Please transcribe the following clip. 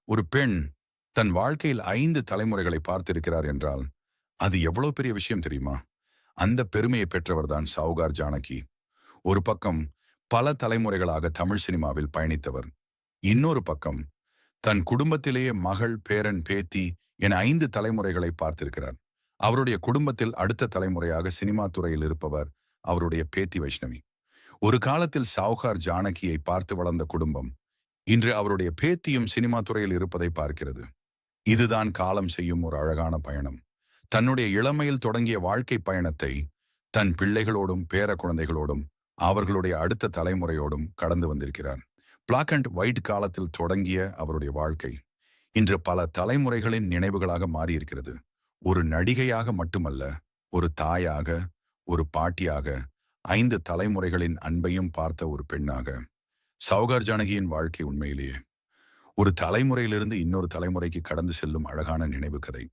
ஒரு பெண் தன் வாழ்க்கையில் 5 தலைமுறைகளை பார்த்திருக்கிறார் என்றால், அது எவ்வளவு பெரிய விஷயம் தெரியுமா? அந்த பெருமையை பெற்றவர்தான் சௌகார் ஜானகி. ஒரு பக்கம் பல தலைமுறைகளாக தமிழ் சினிமாவில் பயணித்தவர். இன்னொரு பக்கம் தன் குடும்பத்திலேயே மகள், பேரன், பேத்தி என 5 தலைமுறைகளை பார்த்திருக்கிறார். அவருடைய குடும்பத்தில் அடுத்த தலைமுறையாக சினிமா துறையில் இருப்பவர் அவருடைய பேத்தி வைஷ்ணவி. ஒரு காலத்தில் சௌகார் ஜானகியை பார்த்து வளர்ந்த குடும்பம் இன்று அவருடைய பேத்தியும் சினிமா துறையில் இருப்பதை பார்க்கிறது. இதுதான் காலம் செய்யும் ஒரு அழகான பயணம். தன்னுடைய இளமையில் தொடங்கிய வாழ்க்கை பயணத்தை தன் பிள்ளைகளோடும் பேர குழந்தைகளோடும் அவர்களுடைய அடுத்த தலைமுறையோடும் கடந்து வந்திருக்கிறார். பிளாக் அண்ட் ஒயிட் காலத்தில் தொடங்கிய அவருடைய வாழ்க்கை இன்று பல தலைமுறைகளின் நினைவுகளாக மாறியிருக்கிறது. ஒரு நடிகையாக மட்டுமல்ல, ஒரு தாயாக, ஒரு பாட்டியாக, 5 தலைமுறைகளின் அன்பையும் பார்த்த ஒரு பெண்ணாக சௌகார் ஜானகியின் வாழ்க்கை உண்மையிலேயே ஒரு தலைமுறையிலிருந்து இன்னொரு தலைமுறைக்கு கடந்து செல்லும் அழகான நினைவு கதை.